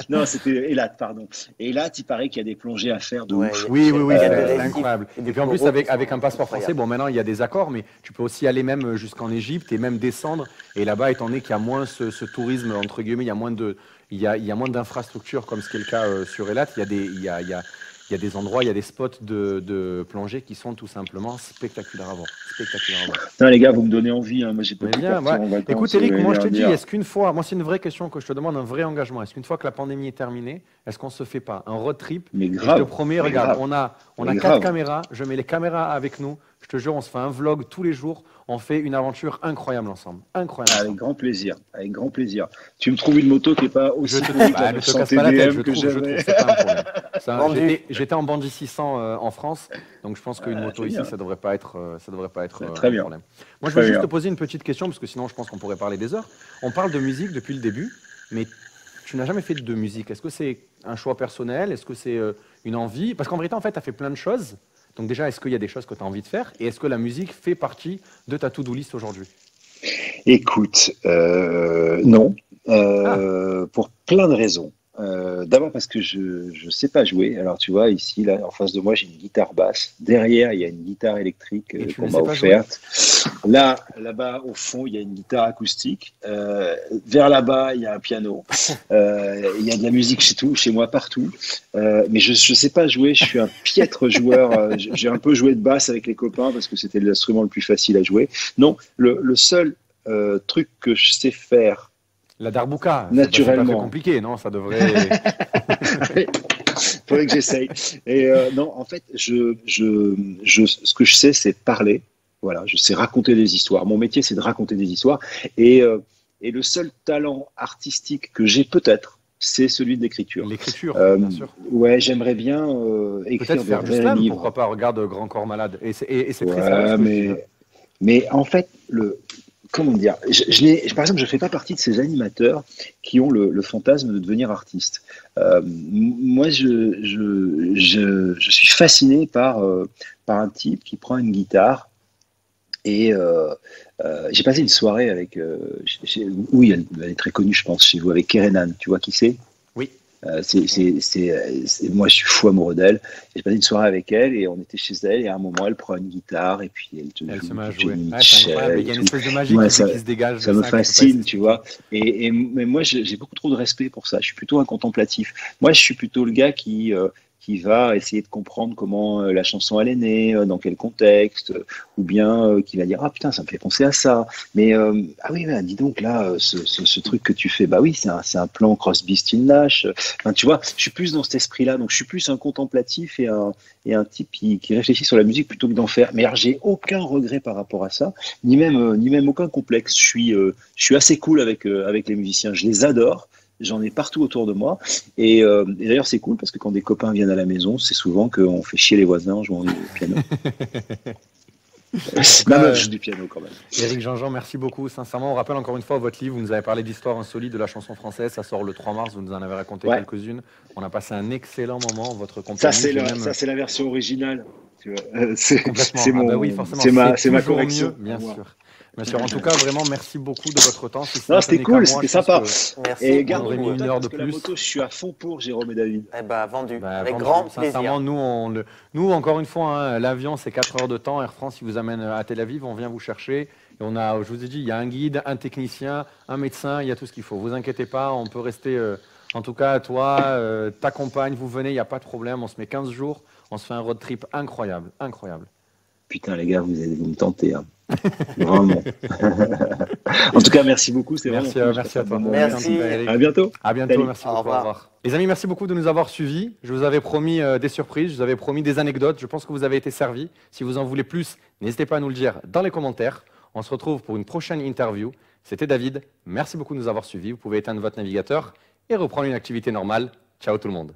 Non, c'était Eilat, pardon. Eilat, il paraît qu'il y a des plongées à faire de ouf. Oui, c'est incroyable. Et puis en plus, avec un passeport français, bon, maintenant il y a des accords, mais tu peux aussi aller même jusqu'en Égypte et même descendre. Et là-bas, étant donné qu'il y a moins ce tourisme, entre guillemets, il y a moins d'infrastructures comme ce qui est le cas sur Eilat. Il y a des endroits, il y a des spots de plongée qui sont tout simplement spectaculaires à voir. Non, les gars, vous me donnez envie. Moi, j'ai pas Écoute, Eric, moi je te dis, est-ce qu'une fois, moi c'est une vraie question que je te demande, un vrai engagement. Est-ce qu'une fois que la pandémie est terminée, est-ce qu'on se fait pas un road trip? Mais grave. Je te promets, regarde, on a 4 caméras. Je mets les caméras avec nous. Je te jure, on se fait un vlog tous les jours. On fait une aventure incroyable ensemble. Incroyable. Avec grand plaisir. Avec grand plaisir. Tu me trouves une moto qui n'est pas aussi ne te casse pas la tête, je trouve, c'est pas un problème. J'étais en Bandit 600 en France, donc je pense qu'une moto ici, ça devrait pas être très bien. Problème. Moi, je veux juste te poser une petite question, parce que sinon, je pense qu'on pourrait parler des heures. On parle de musique depuis le début, mais tu n'as jamais fait de musique. Est-ce que c'est un choix personnel? Est-ce que c'est une envie? Parce qu'en vérité, en fait, tu as fait plein de choses. Donc déjà, est-ce qu'il y a des choses que tu as envie de faire? Et est-ce que la musique fait partie de ta to-do list aujourd'hui? Écoute, non. Pour plein de raisons. D'abord parce que je sais pas jouer. Alors tu vois, ici, là, en face de moi, j'ai une guitare basse. Derrière, il y a une guitare électrique qu'on m'a offerte. Là-bas, au fond, il y a une guitare acoustique. Vers là-bas, il y a un piano. Il y a de la musique chez moi partout. Mais je sais pas jouer. Je suis un piètre joueur. J'ai un peu joué de basse avec les copains parce que c'était l'instrument le plus facile à jouer. Non, le seul truc que je sais faire La Darbuka, naturellement. C'est pas très compliqué, non? Ça devrait. Faudrait que j'essaye. Et non, en fait, ce que je sais, c'est parler. Voilà, je sais raconter des histoires. Mon métier, c'est de raconter des histoires. Et le seul talent artistique que j'ai peut-être, c'est celui de l'écriture. L'écriture, bien sûr. Ouais, j'aimerais bien écrire peut-être faire de du vrais slam, livres. pourquoi pas? Regarde Grand Corps Malade. Et c'est très sérieux Ouais, ce que je dis, hein. mais en fait, comment dire, par exemple, je ne fais pas partie de ces animateurs qui ont le fantasme de devenir artiste. Moi, je suis fasciné par un type qui prend une guitare et j'ai passé une soirée avec, oui, elle est très connue, je pense, chez vous, avec Kerenan. Tu vois qui c'est? Oui. Moi, je suis fou amoureux d'elle. J'ai passé une soirée avec elle et on était chez elle. Et à un moment, elle prend une guitare et puis elle te Elle joue se met à du jouer. Johnny Ouais, c'est incroyable. Mitchell Il y a et une tout. espèce de magie Ouais, qui se dégage ça de me ça, qui peut pas fascine, tu expliquer. vois. Mais moi, j'ai beaucoup trop de respect pour ça. Je suis plutôt un contemplatif. Moi, je suis plutôt le gars qui va essayer de comprendre comment la chanson elle est née, dans quel contexte, ou bien qui va dire ah putain ça me fait penser à ça. Mais ah oui, mais dis donc là, ce truc que tu fais, bah oui, c'est un plan Crosby, Still Nash. Enfin, tu vois, je suis plus dans cet esprit-là. Donc je suis plus un contemplatif et un type qui réfléchit sur la musique plutôt que d'en faire. Mais alors j'ai aucun regret par rapport à ça, ni même aucun complexe. Je suis assez cool avec les musiciens. Je les adore. J'en ai partout autour de moi. Et d'ailleurs, c'est cool parce que quand des copains viennent à la maison, c'est souvent qu'on fait chier les voisins en jouant du piano. Ma meuf joue du piano quand même. Éric Jean-Jean, merci beaucoup. Sincèrement, on rappelle encore une fois votre livre. Vous nous avez parlé d'histoires insolites de la chanson française. Ça sort le 3 mars. Vous nous en avez raconté quelques-unes. On a passé un excellent moment. Votre compagnie. Ça, c'est la version originale. Tu vois. C'est mon. Ah bah oui, forcément. C'est ma correction. Bien sûr. Bien sûr. En tout cas, vraiment, merci beaucoup de votre temps. Si non, c'était cool, c'était sympa. Merci. Et garde mis une heure de plus. La moto, je suis à fond pour Jérôme et David. Eh ben, vendu. Avec vendu. grand plaisir. Sincèrement, nous, encore une fois, hein, l'avion, c'est 4 heures de temps. Air France, il vous amène à Tel Aviv, on vient vous chercher. Et on a, je vous ai dit, il y a un guide, un technicien, un médecin, il y a tout ce qu'il faut. Vous inquiétez pas, on peut rester. En tout cas, toi, ta compagne, vous venez, il n'y a pas de problème. On se met 15 jours, on se fait un road trip incroyable, incroyable. Putain, les gars, vous me tentez. Hein. Vraiment. En tout cas, merci beaucoup. Merci à toi. Merci. À bientôt. À bientôt. Salut. Merci beaucoup. Au revoir. Les amis, merci beaucoup de nous avoir suivis. Je vous avais promis des surprises, je vous avais promis des anecdotes. Je pense que vous avez été servis. Si vous en voulez plus, n'hésitez pas à nous le dire dans les commentaires. On se retrouve pour une prochaine interview. C'était David. Merci beaucoup de nous avoir suivis. Vous pouvez éteindre votre navigateur et reprendre une activité normale. Ciao tout le monde.